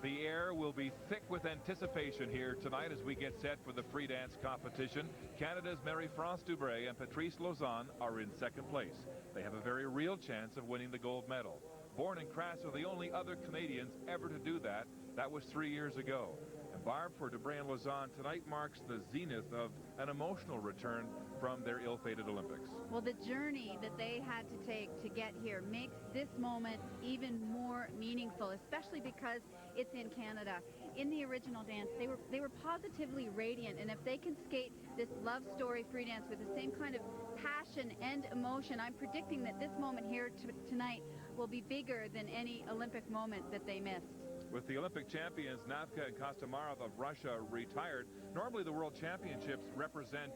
The air will be thick with anticipation here tonight as we get set for the free dance competition. Canada's Marie-France Dubreuil and Patrice Lauzon are in second place. They have a very real chance of winning the gold medal. Born and Crass are the only other Canadians ever to do that. That was 3 years ago. And Barb, for Dubreuil and Lauzon, tonight marks the zenith of an emotional return from their ill-fated Olympics. Well, the journey that they had to take to get here makes this moment even more meaningful, especially because it's in Canada. In the original dance, they were positively radiant, and if they can skate this love story free dance with the same kind of passion and emotion, I'm predicting that this moment here tonight will be bigger than any Olympic moment that they missed. With the Olympic champions Navka and Kostomarov of Russia retired, normally the World Championships represent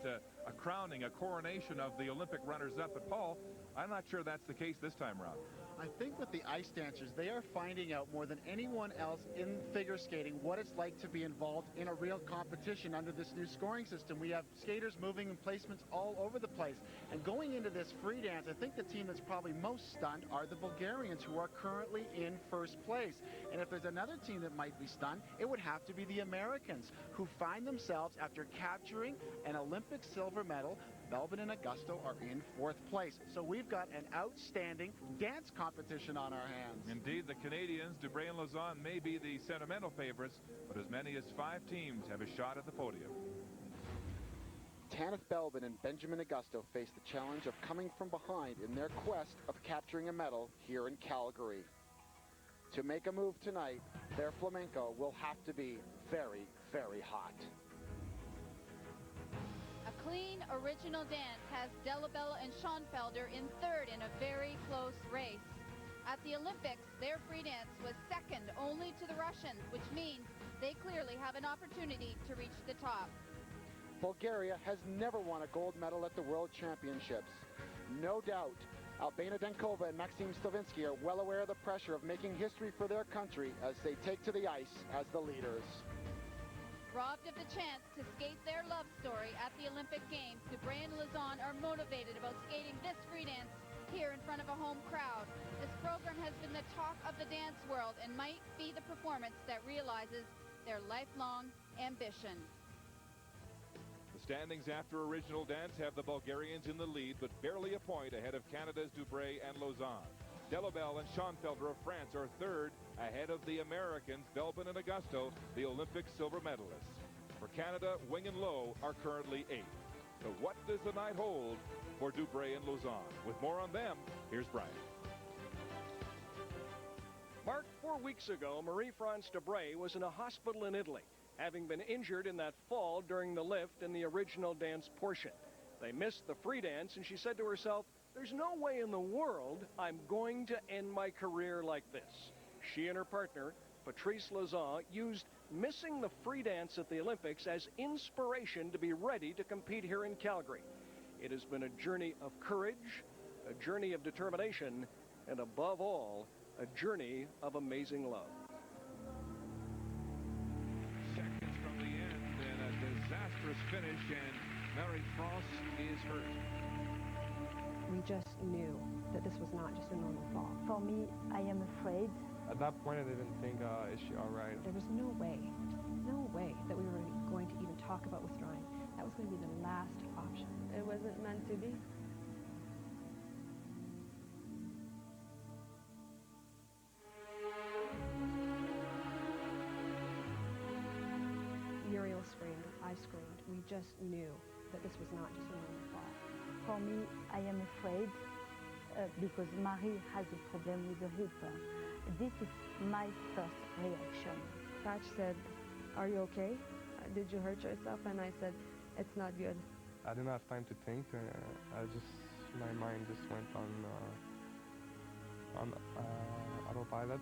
a crowning, a coronation of the Olympic runners-up. But Paul, I'm not sure that's the case this time around. I think with the ice dancers, they are finding out more than anyone else in figure skating what it's like to be involved in a real competition under this new scoring system. We have skaters moving in placements all over the place. And going into this free dance, I think the team that's probably most stunned are the Bulgarians, who are currently in first place. And if there's another team that might be stunned, it would have to be the Americans, who find themselves, after capturing an Olympic silver medal, Belbin and Agosto are in fourth place. So we've got an outstanding dance competition on our hands. Indeed, the Canadians, Dubreuil and Lauzon, may be the sentimental favorites, but as many as 5 teams have a shot at the podium. Tanith Belbin and Benjamin Agosto face the challenge of coming from behind in their quest of capturing a medal here in Calgary. To make a move tonight, their flamenco will have to be very, very hot. A clean, original dance has Delobel and Schoenfelder in third in a very close race. At the Olympics, their free dance was second only to the Russians, which means they clearly have an opportunity to reach the top. Bulgaria has never won a gold medal at the World Championships. No doubt, Albina Denkova and Stavisky are well aware of the pressure of making history for their country as they take to the ice as the leaders. Robbed of the chance to skate their love story at the Olympic Games, Dubreuil and Lauzon are motivated about skating this free dance here in front of a home crowd. This program has been the talk of the dance world and might be the performance that realizes their lifelong ambition. The standings after original dance have the Bulgarians in the lead, but barely a point ahead of Canada's Dubreuil and Lauzon. Delobel and Schoenfelder of France are third, ahead of the Americans, Belbin and Agosto, the Olympic silver medalists. For Canada, Wing and Lowe are currently 8th. So what does the night hold for Dubreuil and Lauzon? With more on them, here's Brian. Mark, 4 weeks ago, Marie-France Dubreuil was in a hospital in Italy, having been injured in that fall during the lift in the original dance portion. They missed the free dance, and she said to herself, "There's no way in the world I'm going to end my career like this." She and her partner, Patrice Lauzon, used missing the free dance at the Olympics as inspiration to be ready to compete here in Calgary. It has been a journey of courage, a journey of determination, and above all, a journey of amazing love. Seconds from the end and a disastrous finish, and Marie-France is hurt. We just knew that this was not just a normal fall. For me, I am afraid. At that point, I didn't think, is she all right? There was no way that we were going to even talk about withdrawing. That was going to be the last option. It wasn't meant to be. Muriel screamed, I screamed. We just knew that this was not just a normal fall. For me, I am afraid because Marie has a problem with the hip. This is my first reaction. Patch said, "Are you okay? Did you hurt yourself?" And I said, "It's not good." I didn't have time to think. My mind just went on autopilot.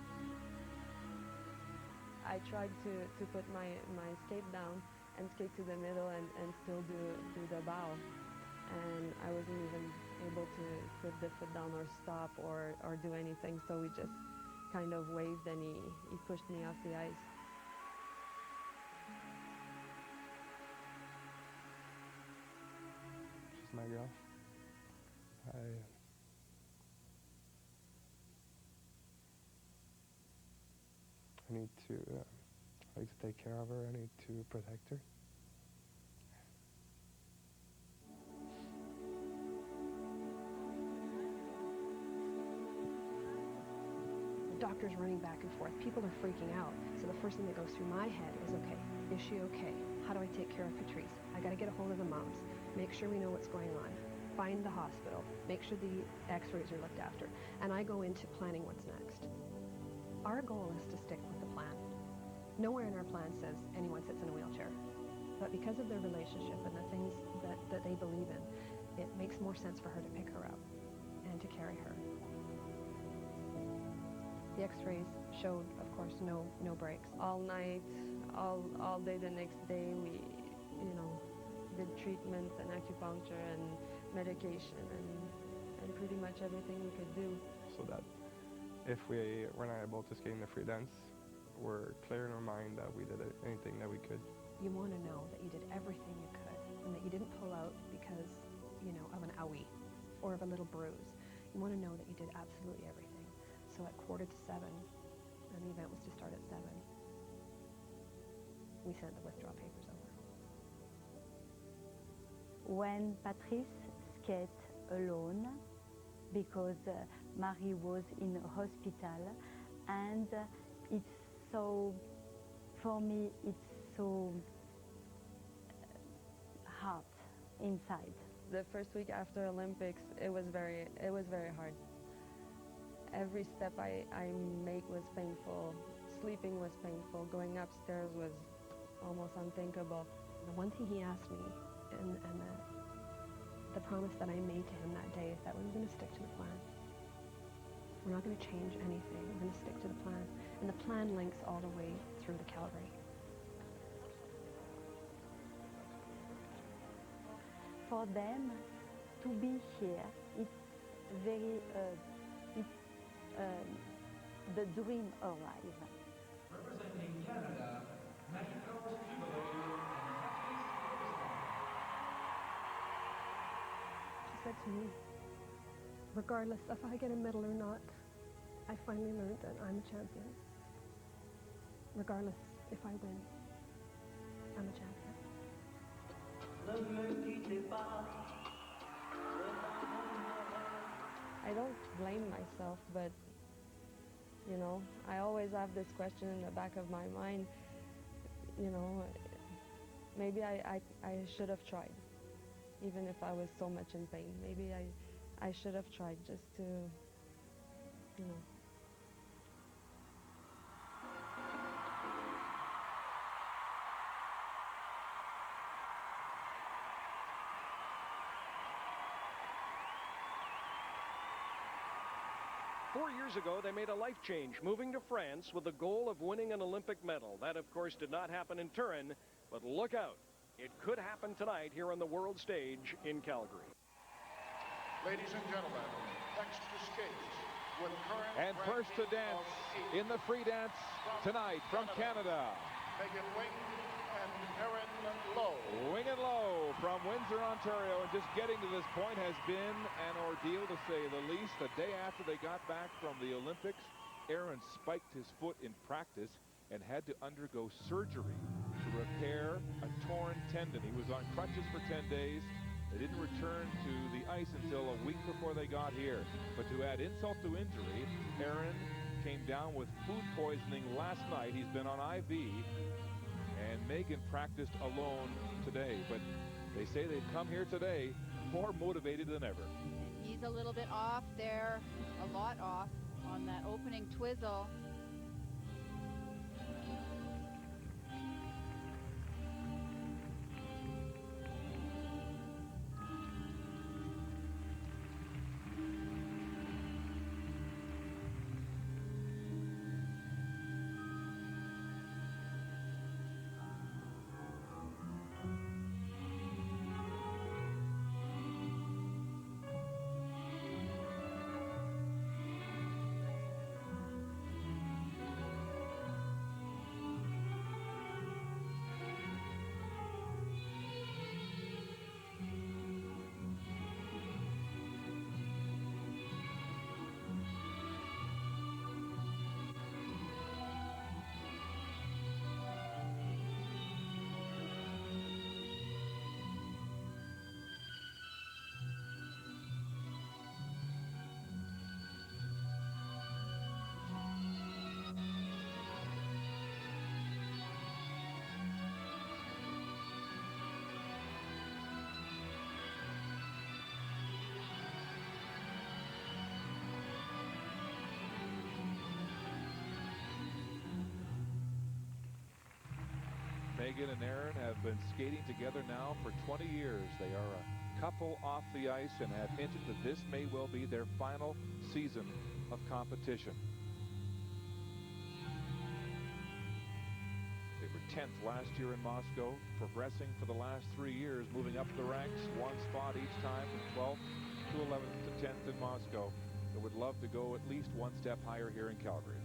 I tried to put my skate down and skate to the middle and still do the bow. And I wasn't even able to put the foot down or stop or do anything. So we just kind of waved and he pushed me off the ice. She's my girl. I need to take care of her. I need to protect her. The doctor's running back and forth. People are freaking out. So the first thing that goes through my head is, okay, is she okay? How do I take care of Patrice? I got to get a hold of the moms, make sure we know what's going on, find the hospital, make sure the x-rays are looked after, and I go into planning what's next. Our goal is to stick with the plan. Nowhere in our plan says anyone sits in a wheelchair. But because of their relationship and the things that they believe in, it makes more sense for her to pick her up and to carry her. The x-rays showed, of course, no breaks. All night, all day the next day, we, did treatments and acupuncture and medication and pretty much everything we could do. So that if we were not able to skate in the free dance, we're clear in our mind that we did anything that we could. You want to know that you did everything you could and that you didn't pull out because, of an owie or of a little bruise. You want to know that you did absolutely everything. So at 6:45, and the event was to start at 7, we sent the withdrawal papers over. When Patrice skated alone, because Marie was in a hospital, and it's so, for me, it's so hard inside. The first week after Olympics, it was very hard. Every step I make was painful. Sleeping was painful. Going upstairs was almost unthinkable. The one thing he asked me, and the promise that I made to him that day, is that we were going to stick to the plan. We're not going to change anything. We're going to stick to the plan. And the plan links all the way through to Calgary. For them to be here, it's very, the dream arrive. Representing Canada, Dubreuil and She said to me, regardless if I get a medal or not, I finally learned that I'm a champion. Regardless if I win, I'm a champion. I don't blame myself, but I always have this question in the back of my mind, maybe I should have tried, even if I was so much in pain. Maybe I should have tried just to, 4 years ago, they made a life change, moving to France with the goal of winning an Olympic medal. That, of course, did not happen in Turin, but look out. It could happen tonight here on the world stage in Calgary. Ladies and gentlemen, next to skate with current and first to dance in the free dance tonight from Canada. Megan Wing and Erin Lowe. Wing and Lowe from Windsor, Ontario, and just getting to this point has been an ordeal to say the least. The day after they got back from the Olympics, Aaron spiked his foot in practice and had to undergo surgery to repair a torn tendon. He was on crutches for 10 days. They didn't return to the ice until a week before they got here. But to add insult to injury, Aaron came down with food poisoning last night. He's been on IV. And Megan practiced alone today, but they say they've come here today more motivated than ever. He's a little bit off there, a lot off on that opening twizzle. Megan and Aaron have been skating together now for 20 years. They are a couple off the ice and have hinted that this may well be their final season of competition. They were 10th last year in Moscow, progressing for the last 3 years, moving up the ranks one spot each time from 12th to 11th to 10th in Moscow. They would love to go at least one step higher here in Calgary.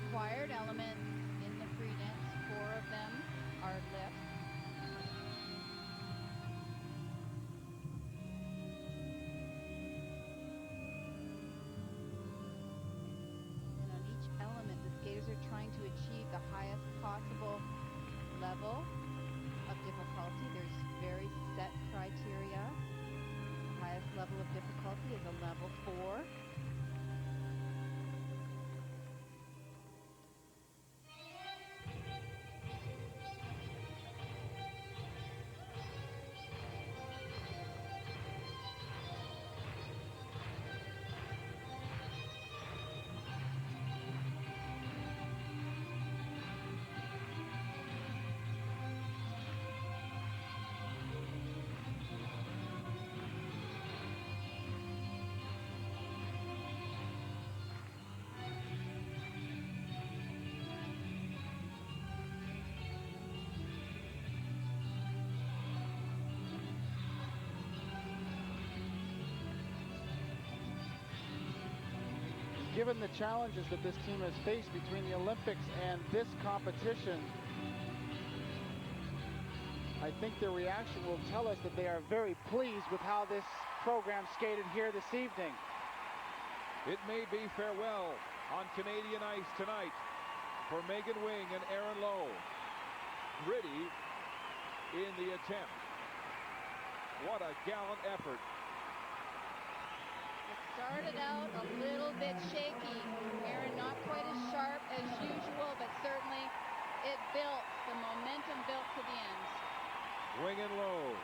Required elements in the free dance. 4 of them are lifts. And on each element, the skaters are trying to achieve the highest possible level of difficulty. There's very set criteria. The highest level of difficulty is a level 4. Given the challenges that this team has faced between the Olympics and this competition, I think their reaction will tell us that they are very pleased with how this program skated here this evening. It may be farewell on Canadian ice tonight for Megan Wing and Aaron Lowe. Gritty in the attempt. What a gallant effort. Started out a little bit shaky. Aaron not quite as sharp as usual, but certainly it built. The momentum built to the end. Wing and Lowe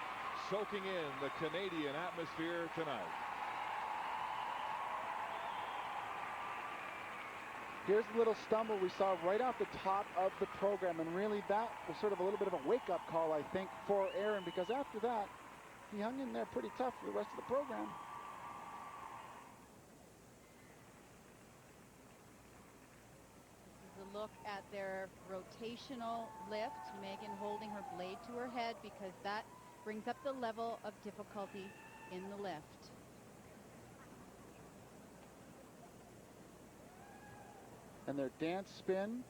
soaking in the Canadian atmosphere tonight. Here's a little stumble we saw right off the top of the program, and really that was sort of a little bit of a wake-up call, I think, for Aaron, because after that, he hung in there pretty tough for the rest of the program. Look at their rotational lift. Megan holding her blade to her head because that brings up the level of difficulty in the lift. And their dance spin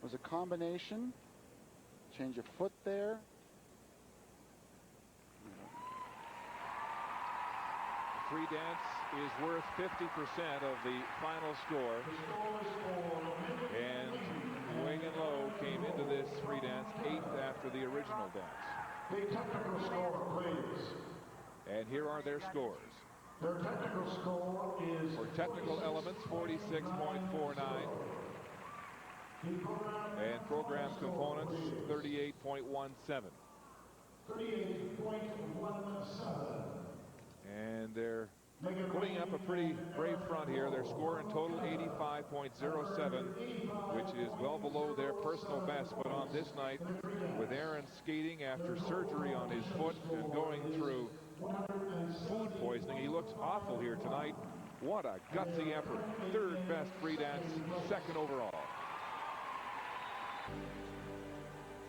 was a combination. Change of foot there. Free dance is worth 50% of the final score. And Wing and Lowe came into this free dance 8th after the original dance. The technical score, please. And here are their scores. Their technical score is... For technical elements, 46.49. And program components, 38.17. 38.17. And they're putting up a pretty brave front here. Their score in total 85.07, which is well below their personal best. But on this night, with Aaron skating after surgery on his foot and going through food poisoning, he looks awful here tonight. What a gutsy effort. 3rd best free dance, 2nd overall.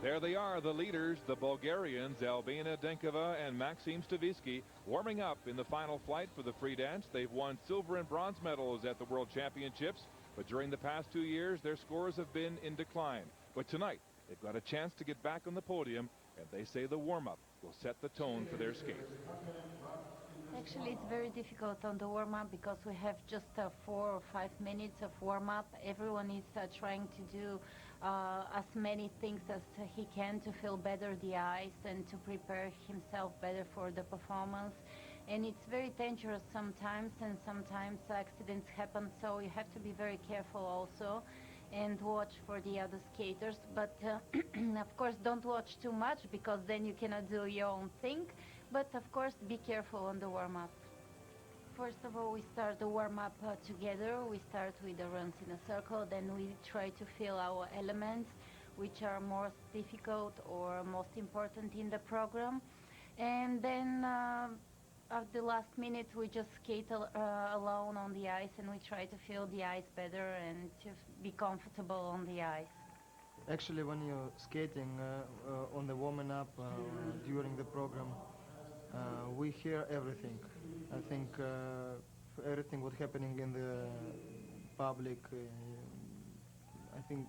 There they are, the leaders, the Bulgarians, Albina Denkova and Maxim Stavisky, warming up in the final flight for the free dance. They've won silver and bronze medals at the World Championships, but during the past 2 years, their scores have been in decline. But tonight, they've got a chance to get back on the podium, and they say the warm-up will set the tone for their skate. Actually, it's very difficult on the warm-up because we have just 4 or 5 minutes of warm-up. Everyone is trying to do as many things as he can to feel better the ice and to prepare himself better for the performance. And it's very dangerous sometimes, and sometimes accidents happen, so you have to be very careful also and watch for the other skaters. But of course, don't watch too much because then you cannot do your own thing. But of course, be careful on the warm-up. First of all, we start the warm-up together. We start with the runs in a circle, then we try to feel our elements, which are most difficult or most important in the program. And then at the last minute, we just skate alone on the ice, and we try to feel the ice better and to be comfortable on the ice. Actually, when you're skating on the warming up during the program, we hear everything. I think everything what's happening in the public. I think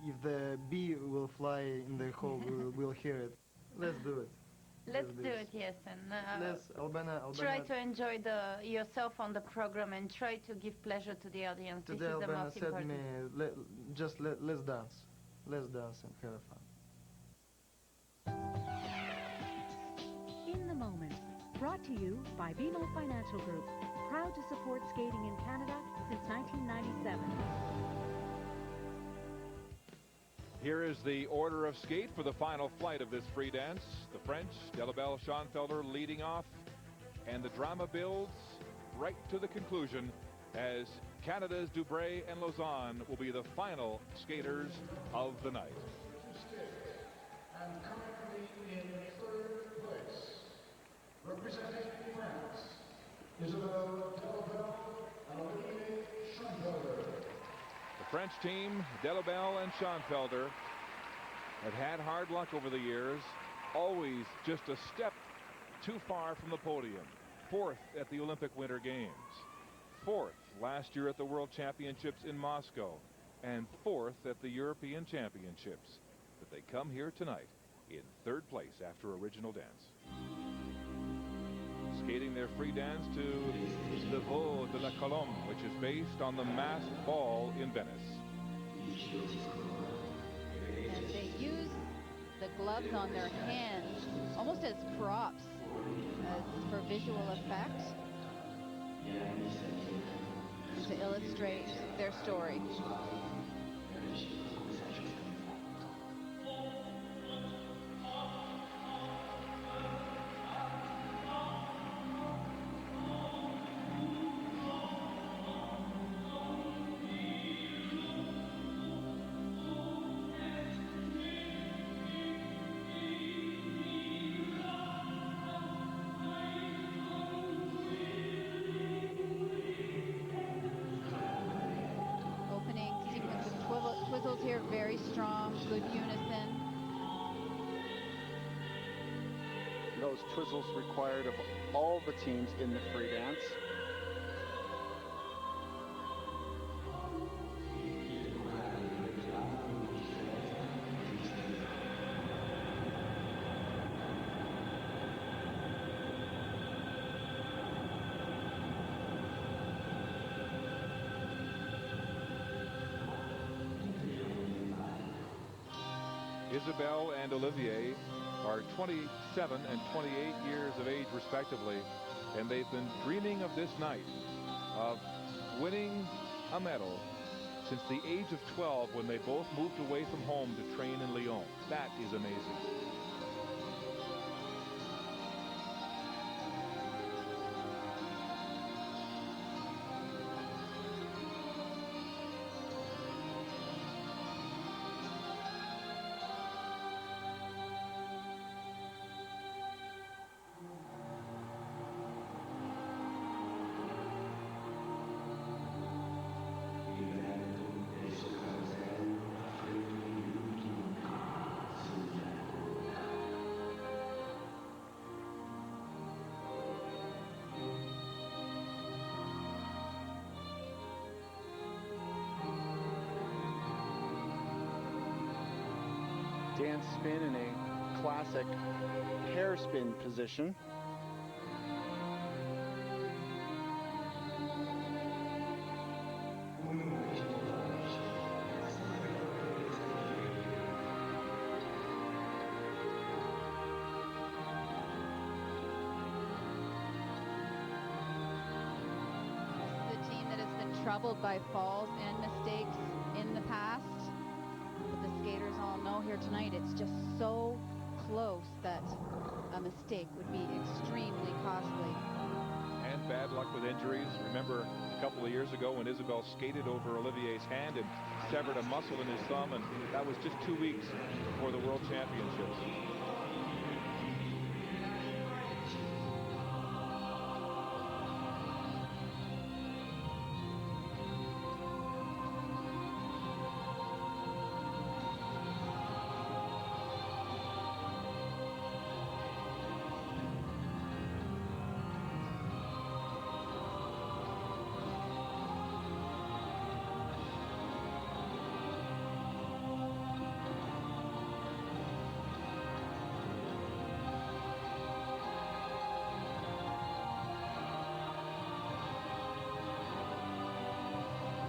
if the bee will fly in the hall, we'll hear it. Let's do it. Let's do it, yes, and Albana, try to enjoy yourself on the program and try to give pleasure to the audience. Today this is the Albana most said important. me, let's dance. Let's dance and have fun. In the Moment, brought to you by BMO Financial Group, proud to support skating in Canada since 1997. Here is the order of skate for the final flight of this free dance. The French, Delobel and Schoenfelder leading off, and the drama builds right to the conclusion as Canada's Dubreuil and Lauzon will be the final skaters of the night. And currently in third place, representing France, Delobel and Schoenfelder. The French team, Delobel and Schoenfelder, have had hard luck over the years, always just a step too far from the podium. 4th at the Olympic Winter Games, 4th last year at the World Championships in Moscow, and 4th at the European Championships. But they come here tonight in 3rd place after original dance. Skating their free dance to the Vol de la Colombe, which is based on the masked ball in Venice. And they use the gloves on their hands almost as props, as for visual effect, and to illustrate their story. Twizzles here, very strong, good unison. Those twizzles required of all the teams in the free dance. Isabelle and Olivier are 27 and 28 years of age respectively, and they've been dreaming of this night, of winning a medal since the age of 12 when they both moved away from home to train in Lyon. That is amazing. Dance spin in a classic hairspin position. troubled by falls and mistakes in the past. But the skaters all know here tonight it's just so close that a mistake would be extremely costly. And bad luck with injuries. Remember a couple of years ago when Isabelle skated over Olivier's hand and severed a muscle in his thumb, and that was just 2 weeks before the World Championships.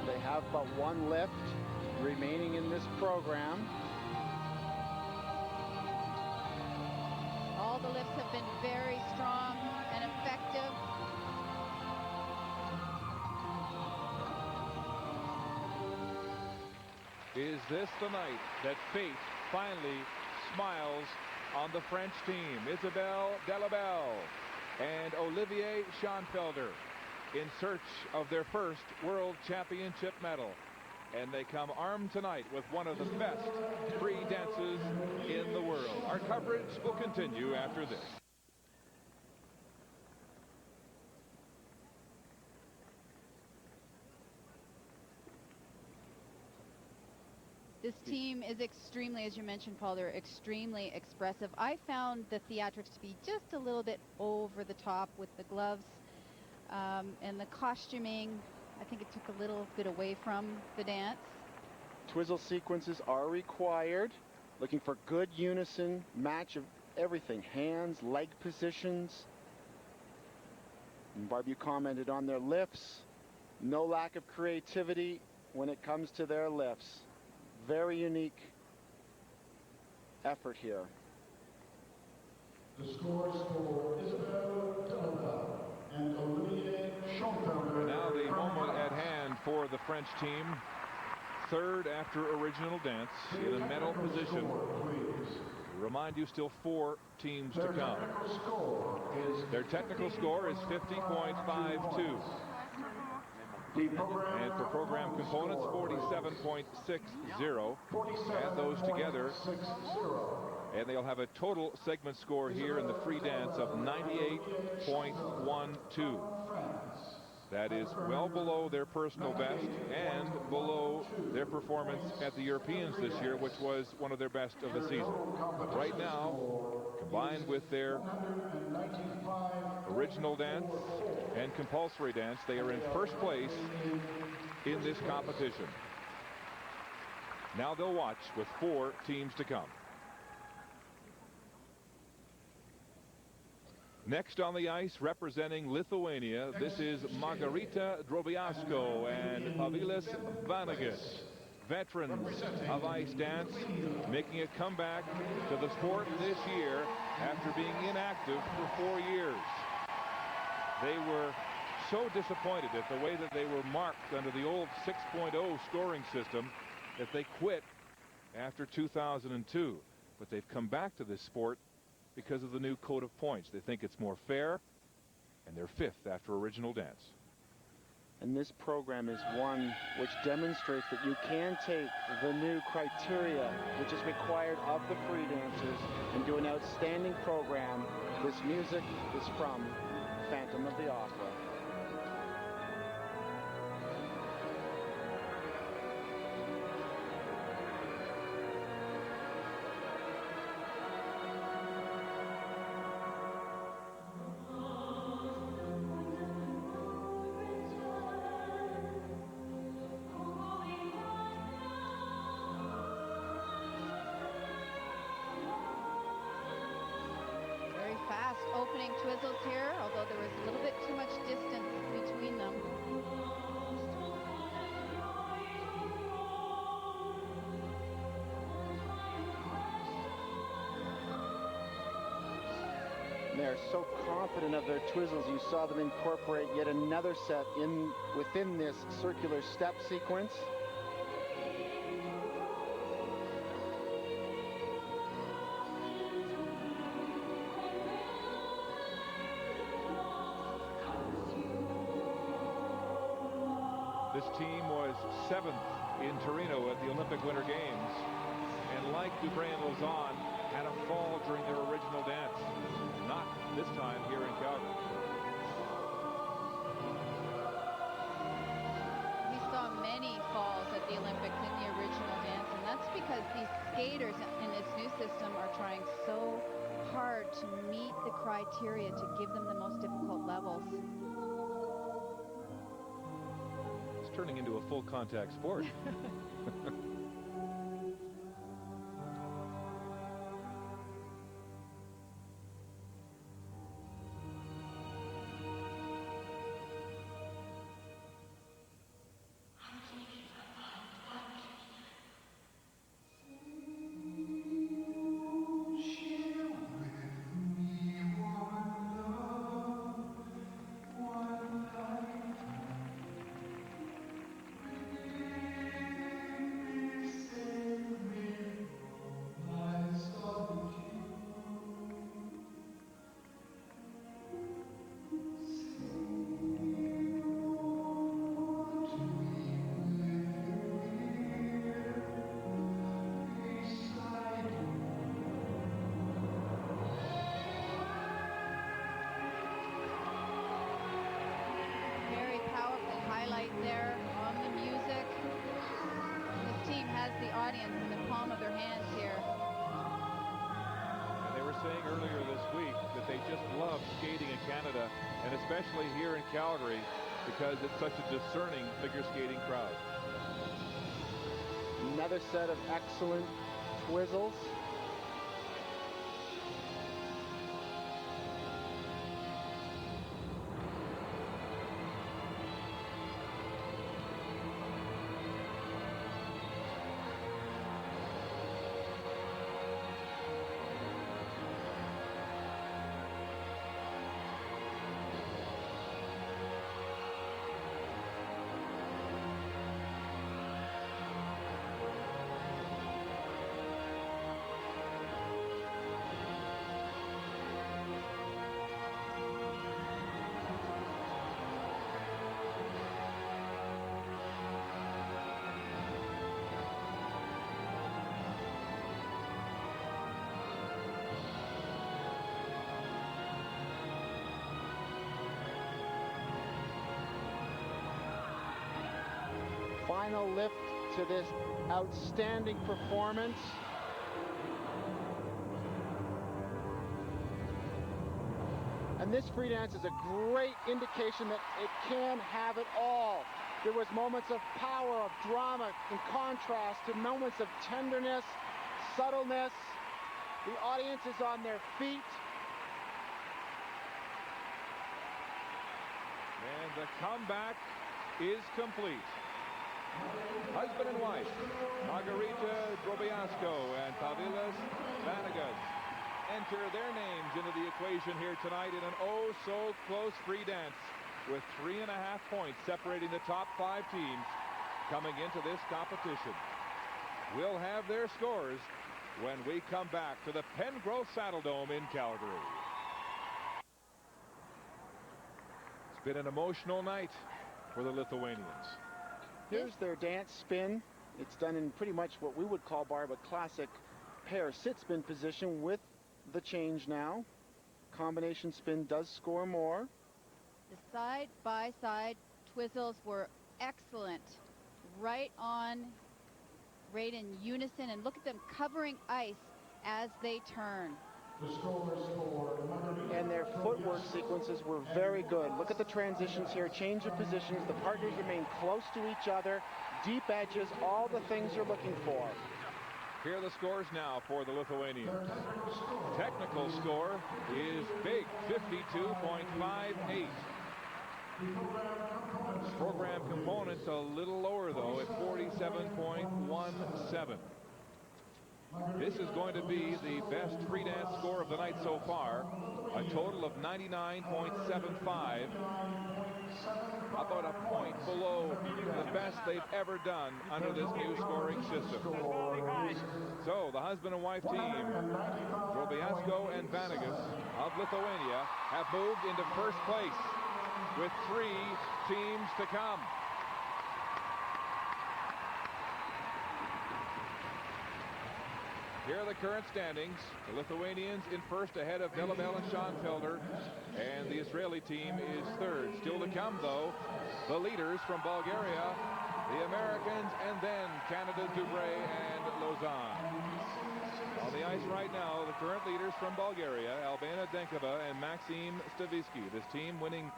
They have but one lift remaining in this program. All the lifts have been very strong and effective. Is this the night that fate finally smiles on the French team? Isabelle Delobel and Olivier Schoenfelder in search of their first World Championship medal. And they come armed tonight with one of the best free dances in the world. Our coverage will continue after this. This team is extremely, as you mentioned, Paul, they're extremely expressive. I found the theatrics to be just a little bit over the top with the gloves and the costuming. I think it took a little bit away from the dance. Twizzle sequences are required. Looking for good unison, match of everything. Hands, leg positions. And Barb, you commented on their lifts. No lack of creativity when it comes to their lifts. Very unique effort here. The scores for Isabelle Delobel and Olivier Schoenfelder. Now the moment at hand for the French team. Third after original dance in a medal position. Remind you, still 4 teams to come. Their technical score is 50.52. And for program components, 47.60. Add those together, and they'll have a total segment score here in the free dance of 98.12. That is well below their personal best and below their performance at the Europeans this year, which was one of their best of the season. But right now, combined with their original dance and compulsory dance, they are in first place in this competition. Now they'll watch with 4 teams to come. Next on the ice, representing Lithuania, this is Margarita Drobiazko and Belbin and Vanagas, veterans of ice dance, making a comeback to the sport this year after being inactive for 4 years. They were so disappointed at the way that they were marked under the old 6.0 scoring system that they quit after 2002. But they've come back to this sport because of the new code of points. They think it's more fair, and they're 5th after original dance. And this program is one which demonstrates that you can take the new criteria which is required of the free dancers and do an outstanding program. This music is from Phantom of the Opera. Fast opening twizzles here, although there was a little bit too much distance between them. they are so confident of their twizzles. You saw them incorporate yet another set within this circular step sequence. This team was 7th in Torino at the Olympic Winter Games, and like Dubreuil and Lauzon, had a fall during their original dance. Not this time here in Calgary. We saw many falls at the Olympics in the original dance, and that's because these skaters in this new system are trying so hard to meet the criteria to give them the most difficult levels. It's turning into a full contact sport. There on the music. This team has the audience in the palm of their hands here. And they were saying earlier this week that they just love skating in Canada, and especially here in Calgary, because it's such a discerning figure skating crowd. Another set of excellent twizzles. Final lift to this outstanding performance. And this free dance is a great indication that it can have it all. There was moments of power, of drama, in contrast to moments of tenderness, subtleness. The audience is on their feet. And the comeback is complete. Husband and wife, Margarita Drobiazko and Vanagas, enter their names into the equation here tonight in an oh-so-close free dance, with 3.5 points separating the top 5 teams coming into this competition. We'll have their scores when we come back to the Pengrowth Saddledome in Calgary. It's been an emotional night for the Lithuanians. Here's their dance spin. It's done in pretty much what we would call, Barb, a classic pair sit spin position with the change now. Combination spin does score more. The side-by-side twizzles were excellent. Right on, right in unison, and look at them covering ice as they turn. And their footwork sequences were very good. Look at the transitions here, change of positions. The partners remain close to each other, deep edges, all the things you're looking for. Here are the scores now for the Lithuanians. Technical score is big, 52.58. Program components a little lower, though, at 47.17. This is going to be the best free dance score of the night so far. A total of 99.75. About a point below the best they've ever done under this new scoring system. So the husband and wife team, Drobiazko and Vanagas of Lithuania, have moved into first place with 3 teams to come. Here are the current standings. The Lithuanians in first ahead of Delobel and Schoenfelder, and the Israeli team is third. Still to come, though, the leaders from Bulgaria, the Americans, and then Canada's Dubreuil and Lauzon. On the ice right now, the current leaders from Bulgaria, Albana Denkova and Maxime Stavisky. This team winning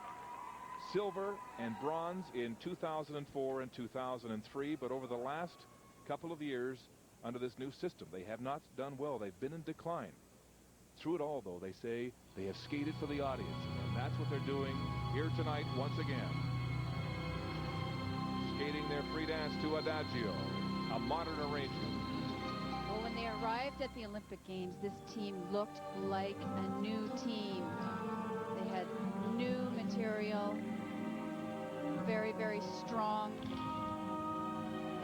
silver and bronze in 2004 and 2003, but over the last couple of years, under this new system, they have not done well. They've been in decline. Through it all, though, they say they have skated for the audience, and that's what they're doing here tonight once again. Skating their free dance to Adagio, a modern arrangement. Well, when they arrived at the Olympic Games, this team looked like a new team. They had new material, very, very strong,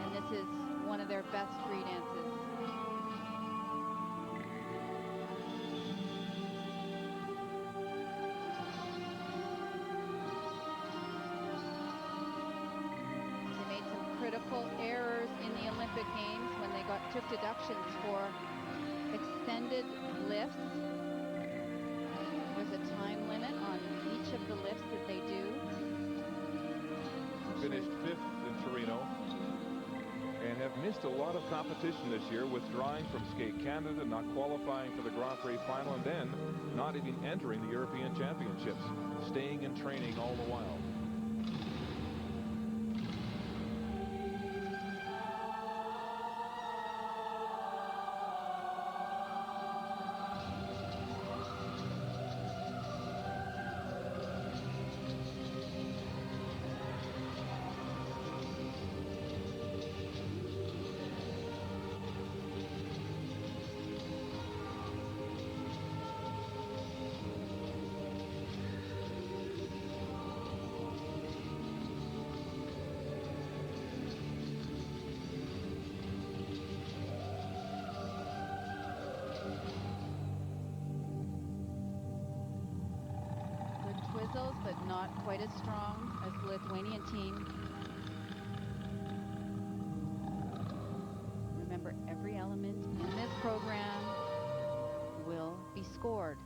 and this is one of their best free dances. They made some critical errors in the Olympic Games when they took deductions for extended lifts. There's a time limit on each of the lifts that they do. Finished 5th in Torino, and have missed a lot of competition this year, withdrawing from Skate Canada, not qualifying for the Grand Prix final, and then not even entering the European Championships, staying in training all the while. But not quite as strong as the Lithuanian team. Remember, every element in this program will be scored.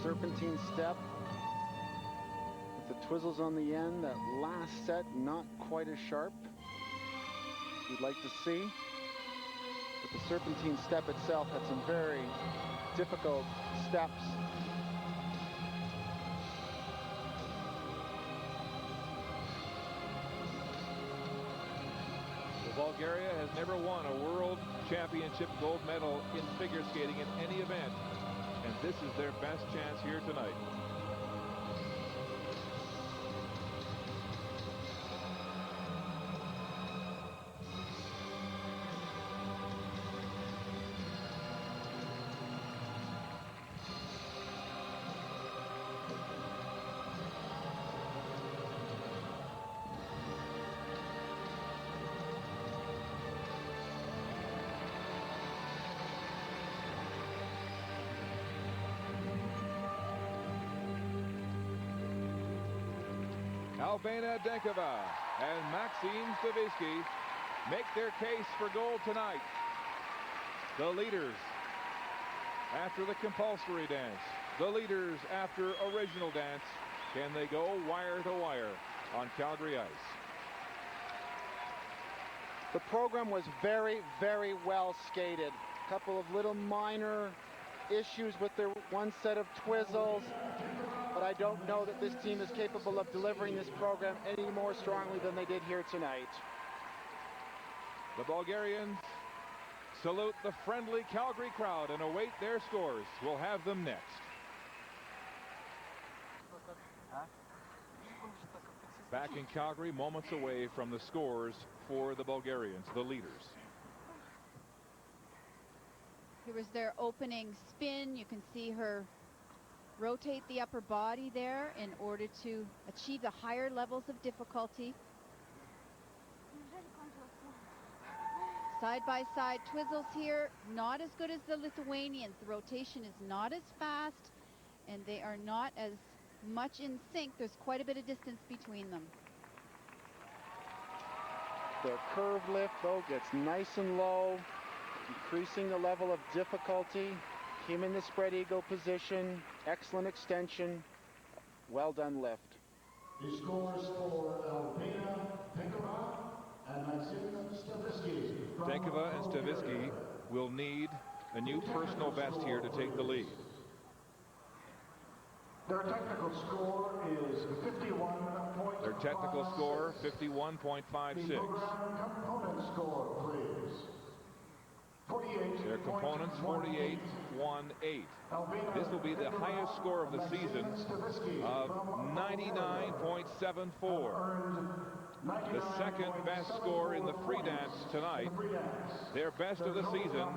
Serpentine step with the twizzles on the end. That last set not quite as sharp as we'd like to see, but the serpentine step itself had some very difficult steps. Bulgaria has never won a world championship gold medal in figure skating in any event, and this is their best chance here tonight. Albina Denkova and Maxime Stavisky make their case for gold tonight. The leaders after the compulsory dance, the leaders after original dance. Can they go wire to wire on Calgary ice? The program was very, very well skated. A couple of little minor issues with their one set of twizzles, but I don't know that this team is capable of delivering this program any more strongly than they did here tonight. The Bulgarians salute the friendly Calgary crowd and await their scores. We'll have them next. Back in Calgary, moments away from the scores for the Bulgarians, the leaders. Here was their opening spin. You can see her rotate the upper body there in order to achieve the higher levels of difficulty. Side-by-side twizzles here, not as good as the Lithuanians. The rotation is not as fast, and they are not as much in sync. There's quite a bit of distance between them. The curve lift, though, gets nice and low, increasing the level of difficulty. Came in the spread eagle position, excellent extension, well done lift. The scores for Albina Denkova and Maxime Stavisky. Denkova and Stavisky will need a new personal best here to take the lead. Their technical score is 51.56. Their technical score, 51.56. The program component score, please. 48. Their components, 48.18. This will be the highest score of the season of 99.74. The second best score in the free dance tonight. Their best of the season,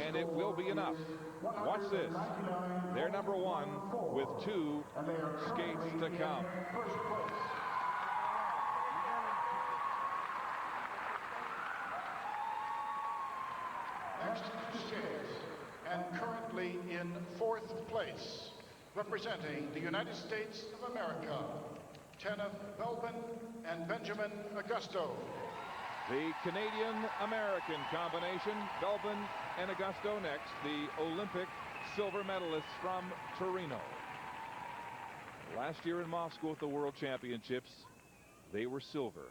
and it will be enough. Watch this. They're number one with 2 skates to come. Next to skate, and currently in 4th place, representing the United States of America, Kenneth Belbin and Belbin and Agosto. The Canadian-American combination, Belbin and Agosto next, the Olympic silver medalists from Torino. Last year in Moscow at the World Championships, they were silver.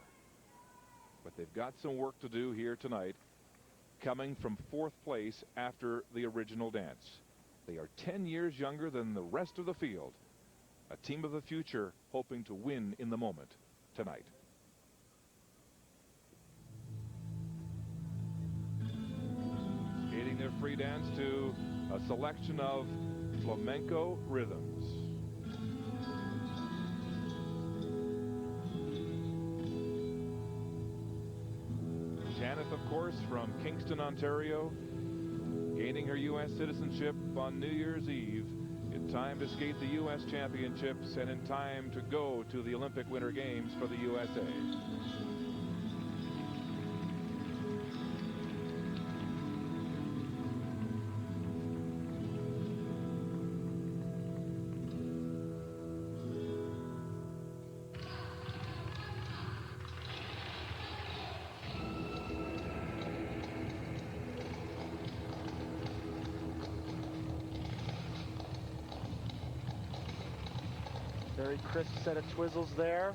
But they've got some work to do here tonight, coming from 4th place after the original dance. They are 10 years younger than the rest of the field. A team of the future hoping to win in the moment tonight. Skating their free dance to a selection of flamenco rhythms. Janet, of course, from Kingston, Ontario, gaining her U.S. citizenship on New Year's Eve in time to skate the U.S. Championships and in time to go to the Olympic Winter Games for the USA. Very crisp set of twizzles there.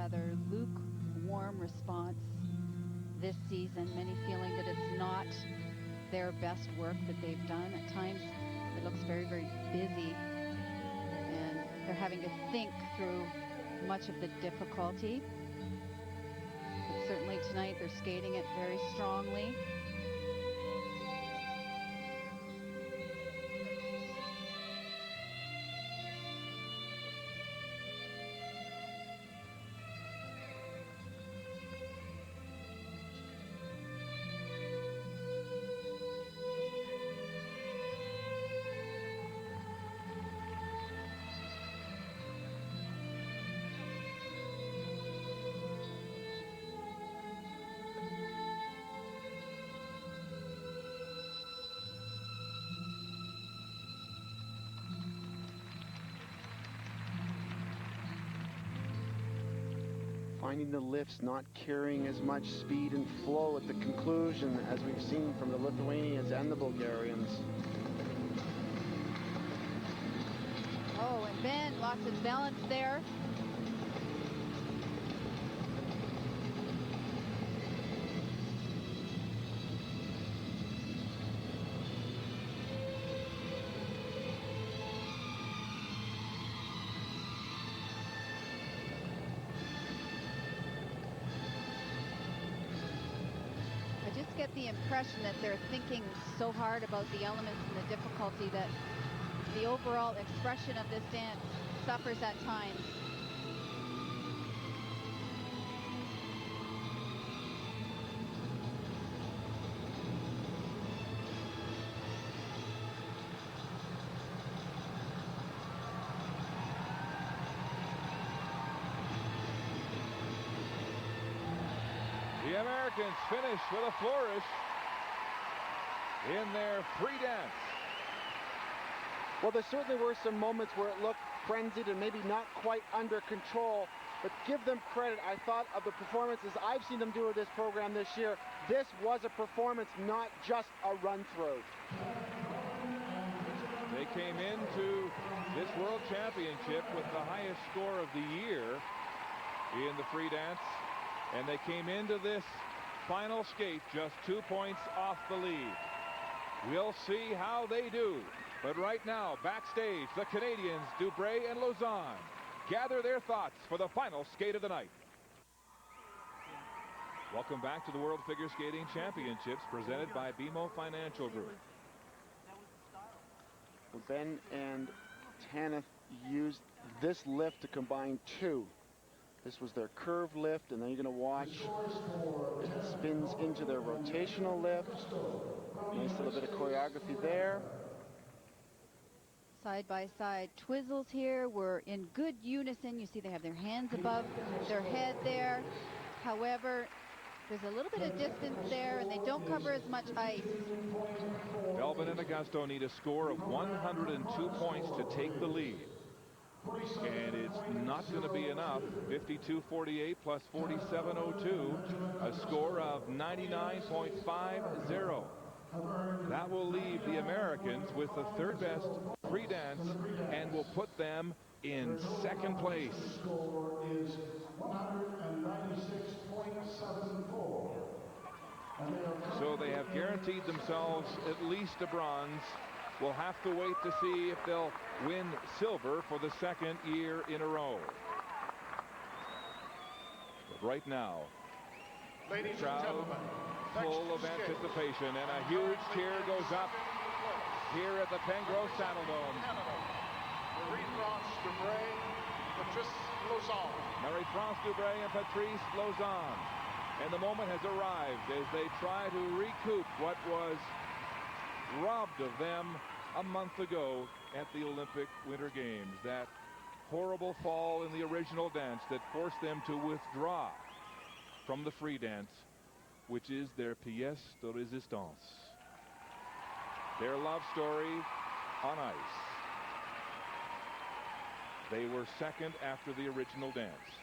rather lukewarm response this season. Many feeling that it's not their best work that they've done. At times, it looks very, very busy, and they're having to think through much of the difficulty. But certainly tonight, they're skating it very strongly. Finding the lifts not carrying as much speed and flow at the conclusion as we've seen from the Lithuanians and the Bulgarians. Oh, and Ben lost his balance there. Get the impression that they're thinking so hard about the elements and the difficulty that the overall expression of this dance suffers at times. The Americans finish with a flourish in their free dance. Well, there certainly were some moments where it looked frenzied and maybe not quite under control, but give them credit. I thought of the performances I've seen them do with this program this year. This was a performance, not just a run-through. They came into this World Championship with the highest score of the year in the free dance. And they came into this final skate just 2 points off the lead. We'll see how they do. But right now, backstage, the Canadians, Dubreuil and Lauzon, gather their thoughts for the final skate of the night. Welcome back to the World Figure Skating Championships presented by BMO Financial Group. Well, Ben and Tanith used this lift to combine two. This was their curve lift, and then you're going to watch it spins into their rotational lift. Nice little bit of choreography there. Side by side twizzles here were in good unison. You see they have their hands above their head there. However, there's a little bit of distance there, and they don't cover as much ice. Belbin and Agosto need a score of 102 points to take the lead. And it's not going to be enough. 52.48 plus 47.02, a score of 99.50. That will leave the Americans with the third best free dance and will put them in second place. Score is 196.74. So they have guaranteed themselves at least a bronze. We'll have to wait to see if they'll win silver for the second year in a row. But right now, Ladies crowd and gentlemen, full of anticipation, and a huge cheer goes up here at the Pengros Saddledome. Marie-France Dubreuil, Patrice Lauzon. Marie-France Dubreuil and Patrice Lauzon. And the moment has arrived as they try to recoup what was robbed of them a month ago at the Olympic Winter Games. That horrible fall in the original dance that forced them to withdraw from the free dance, which is their pièce de résistance. Their love story on ice. They were second after the original dance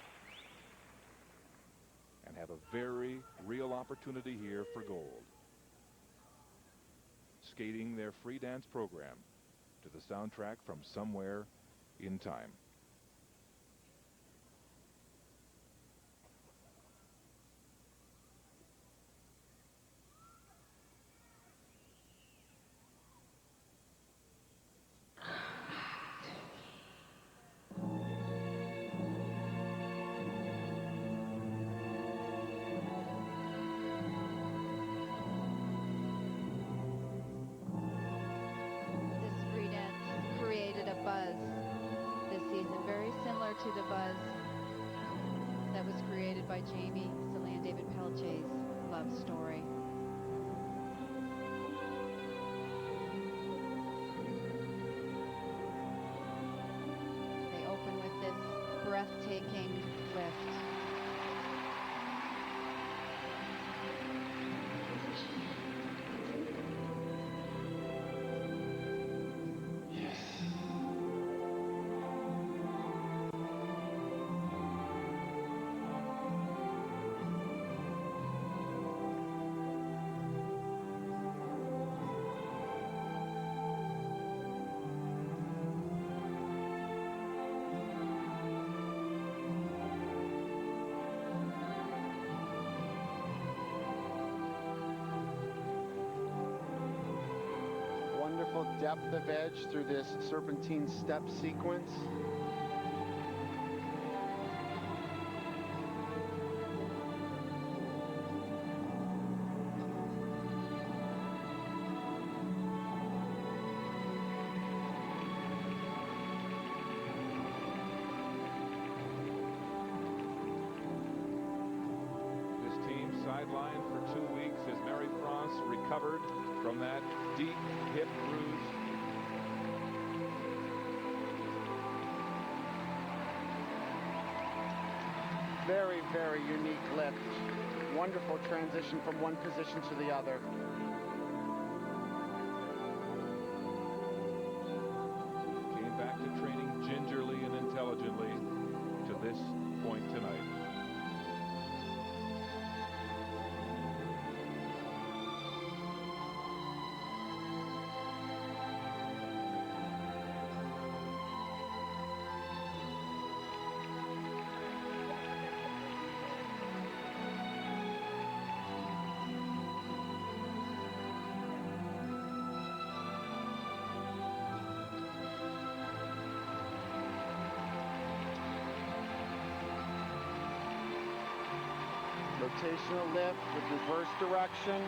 and have a very real opportunity here for gold. Skating their free dance program to the soundtrack from Somewhere in Time. to the buzz that was created by Jamie Sallee and David Pelletier's love story. They open with this breathtaking lift. Wonderful depth of edge through this serpentine step sequence. This team sidelined for 2 weeks as Mary France recovered from that deep hip bruise. Very, very unique lift. Wonderful transition from one position to the other. Came back to training gingerly and intelligently to this point tonight. Rotational lift with reverse direction.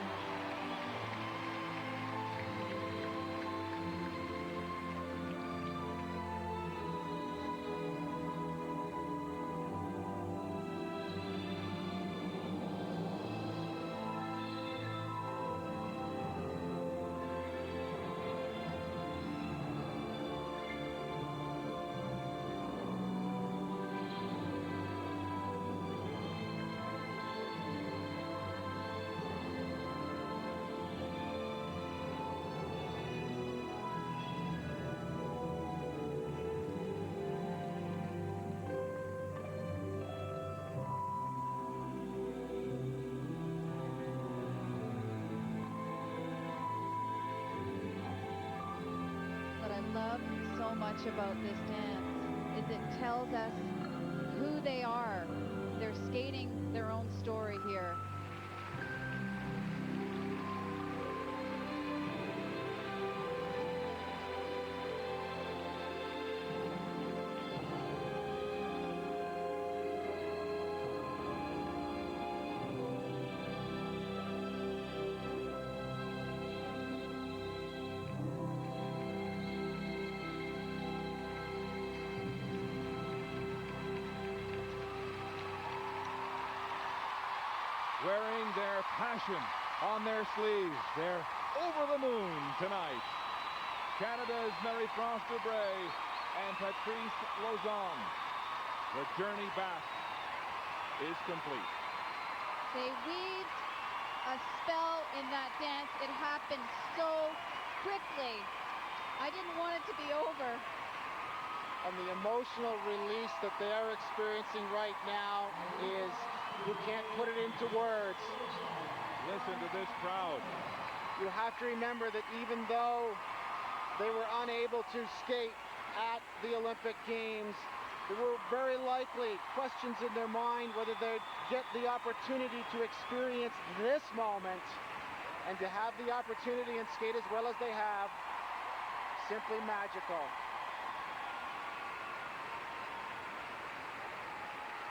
Love so much about this dance is it tells us who they are. They're skating their own story here. Wearing their passion on their sleeves. They're over the moon tonight. Canada's Marie-France Dubreuil and Patrice Lauzon. The journey back is complete. They weaved a spell in that dance. It happened so quickly. I didn't want it to be over. And the emotional release that they are experiencing right now is, you can't put it into words. Listen to this crowd. You have to remember that even though they were unable to skate at the Olympic Games, there were very likely questions in their mind whether they'd get the opportunity to experience this moment, and to have the opportunity and skate as well as they have, simply magical.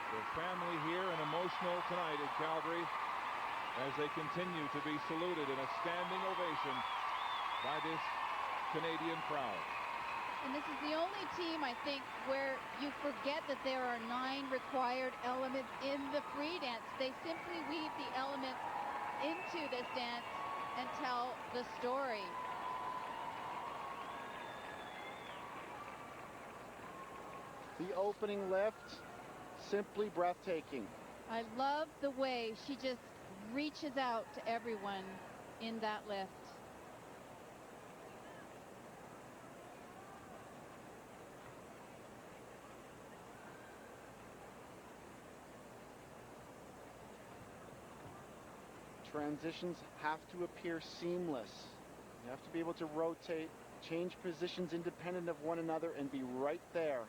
The family here and emotional tonight in Calgary as they continue to be saluted in a standing ovation by this Canadian crowd. and this is the only team, I think, where you forget that there are 9 required elements in the free dance. They simply weave the elements into this dance and tell the story. The opening lift, simply breathtaking. I love the way she just reaches out to everyone in that lift. Transitions have to appear seamless. You have to be able to rotate, change positions independent of one another, and be right there.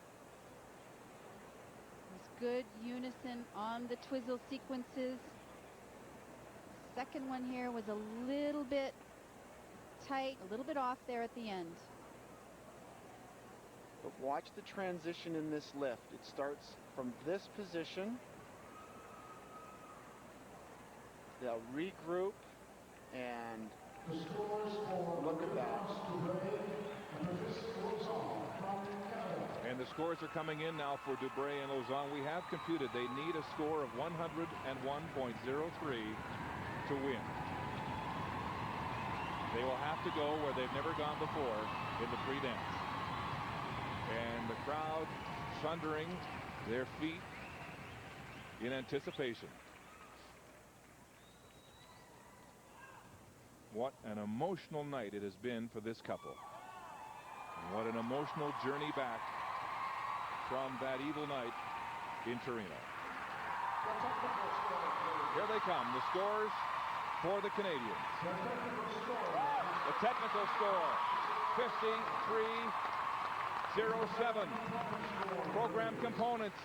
There's good unison on the twizzle sequences. Second one here was a little bit tight, a little bit off there at the end. But watch the transition in this lift. It starts from this position. They'll regroup and look at that. And the scores are coming in now for Dubreuil and Lauzon. We have computed they need a score of 101.03 to win. They will have to go where they've never gone before in the free dance. And the crowd thundering their feet in anticipation. What an emotional night it has been for this couple. And what an emotional journey back from that evil night in Torino. Here they come, the scores for the Canadians. The technical score, 53.07. Program components,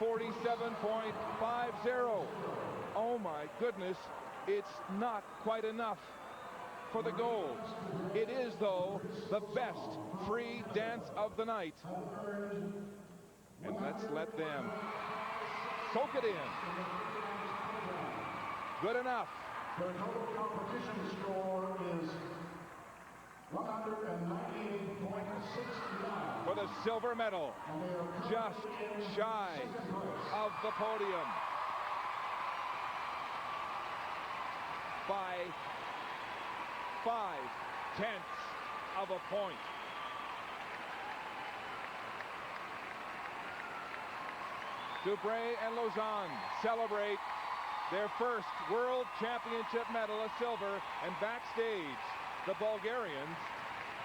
47.50. Oh my goodness, it's not quite enough for the gold. It is, though, the best free dance of the night. And let's let them soak it in. Good enough. The total competition score is 198.69. For the silver medal, just shy of the podium by 0.5 of a point. Dubreuil and Lauzon celebrate their first World Championship medal, a silver, and backstage, the Bulgarians,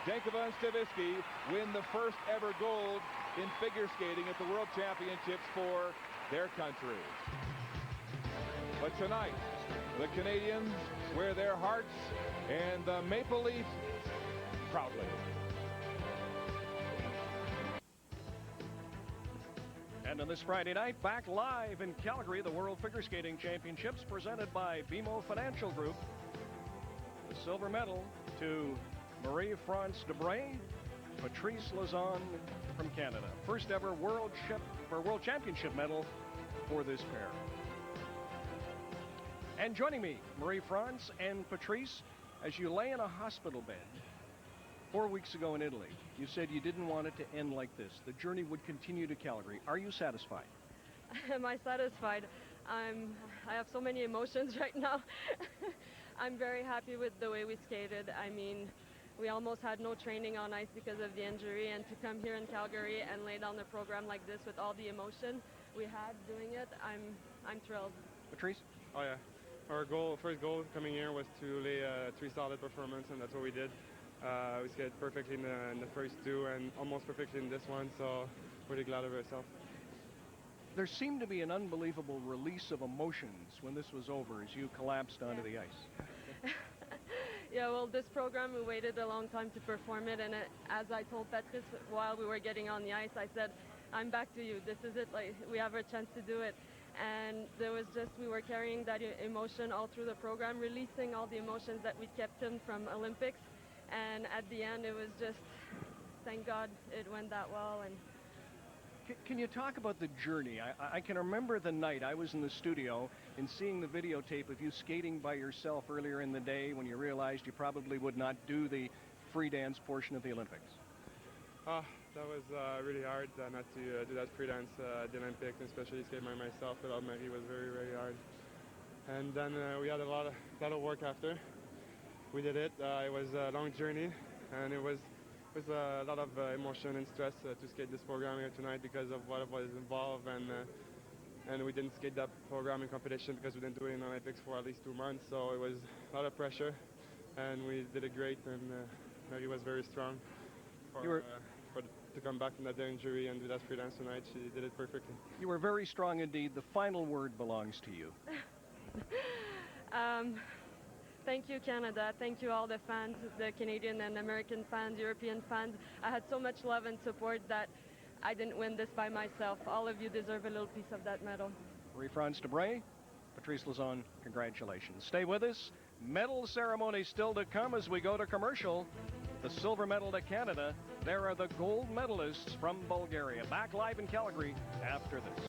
Denkova and Stavisky, win the first ever gold in figure skating at the World Championships for their country. But tonight, the Canadians wear their hearts and the maple leaf proudly. And on this Friday night, back live in Calgary, the World Figure Skating Championships presented by BMO Financial Group. The silver medal to Marie-France Dubreuil, Patrice Lauzon from Canada. First ever World Championship medal for this pair. And joining me, Marie-France and Patrice, as you lay in a hospital bed 4 weeks ago in Italy, you said you didn't want it to end like this. The journey would continue to Calgary. Are you satisfied? Am I satisfied? I have so many emotions right now. I'm very happy with the way we skated. I mean, we almost had no training on ice because of the injury, and to come here in Calgary and lay down the program like this with all the emotion we had doing it, I'm thrilled. Patrice? Oh yeah. Our first goal coming here was to lay a 3 solid performance, and that's what we did. We skated perfectly in the first 2 and almost perfectly in this one, so really glad of ourselves. There seemed to be an unbelievable release of emotions when this was over as you collapsed onto the ice. Yeah, well, this program, we waited a long time to perform it, and as I told Patrice while we were getting on the ice, I said, I'm back to you. This is it. Like, we have a chance to do it. And there was just, we were carrying that emotion all through the program, releasing all the emotions that we kept in from Olympics. And at the end, it was just, thank God it went that well. And can you talk about the journey? I can remember the night I was in the studio and seeing the videotape of you skating by yourself earlier in the day when you realized you probably would not do the free dance portion of the Olympics. That was really hard not to do that free dance at the Olympics, and especially skate by myself without Marie was very, very hard. And then we had a lot of work after. We did it. It was a long journey, and it was a lot of emotion and stress to skate this program here tonight because of what was involved, and we didn't skate that program in competition because we didn't do it in the Olympics for at least 2 months. So it was a lot of pressure, and we did it great, and Marie was very strong to come back from that injury and do that free dance tonight. She did it perfectly. You were very strong indeed. The final word belongs to you. Thank you, Canada. Thank you, all the fans, the Canadian and American fans, European fans. I had so much love and support that I didn't win this by myself. All of you deserve a little piece of that medal. Marie-France Dubreuil, Patrice Lauzon, congratulations. Stay with us. Medal ceremony still to come as we go to commercial. The silver medal to Canada. There are the gold medalists from Bulgaria. Back live in Calgary after this.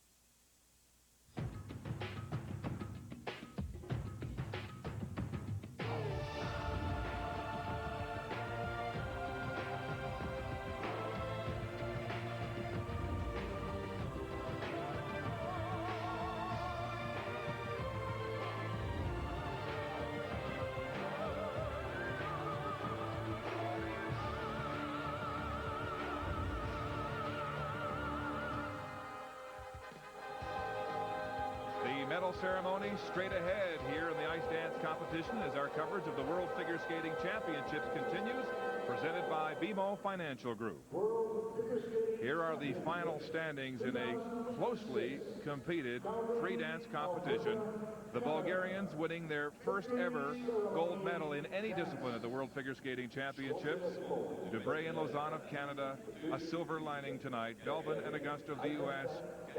Medal ceremony straight ahead here in the ice dance competition as our coverage of the World Figure Skating Championships continues, presented by BMO Financial Group. Here are the final standings in a closely competed free dance competition. The Bulgarians winning their first ever gold medal in any discipline at the World Figure Skating Championships. Dubreuil and Lauzon of Canada, a silver lining tonight. Belbin and Agosto of the U.S.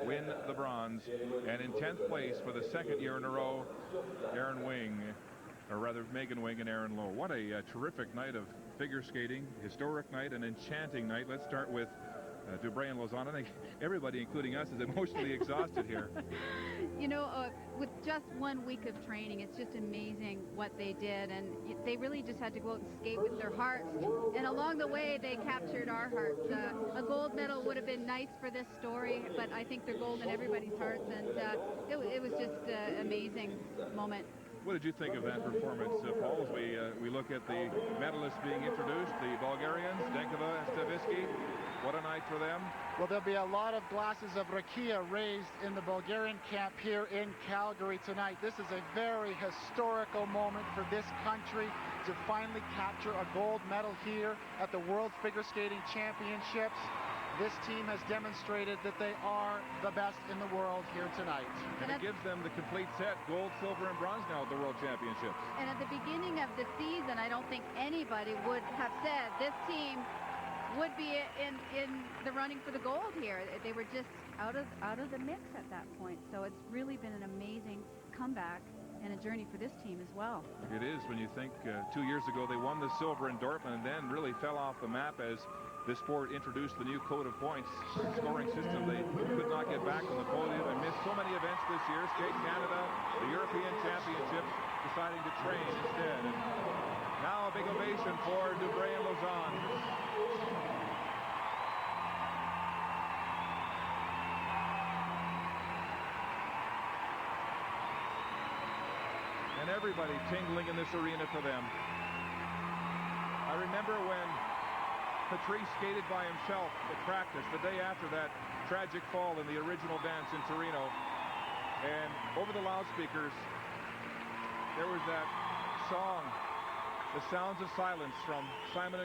win the bronze. And in 10th place for the second year in a row, Megan Wing and Aaron Lowe. What a terrific night of figure skating, historic night, an enchanting night. Let's start with Dubreuil and Lauzon. I think everybody, including us, is emotionally exhausted here. You know, with just 1 week of training, it's just amazing what they did, and they really just had to go out and skate with their hearts, and along the way they captured our hearts. A gold medal would have been nice for this story, but I think they're gold in everybody's hearts, and it was just an amazing moment. What did you think of that performance, Paul, as we look at the medalists being introduced, the Bulgarians, Denkova and Stavisky? What a night for them. Well, there'll be a lot of glasses of rakia raised in the Bulgarian camp here in Calgary tonight. This is a very historical moment for this country to finally capture a gold medal here at the World Figure Skating Championships. This team has demonstrated that they are the best in the world here tonight. And it gives them the complete set, gold, silver, and bronze now at the World Championships. And at the beginning of the season, I don't think anybody would have said this team would be in the running for the gold here. They were just out of the mix at that point. So it's really been an amazing comeback and a journey for this team as well. It is, when you think 2 years ago they won the silver in Dortmund and then really fell off the map as this sport introduced the new code of points scoring system. They could not get back on the podium and missed so many events this year. Skate Canada, the European Championships, deciding to train instead. And now a big ovation for Dubreuil and Lauzon. And everybody tingling in this arena for them. I remember when Patrice skated by himself at practice the day after that tragic fall in the original dance in Torino. And over the loudspeakers, there was that song, The Sounds of Silence, from Simon &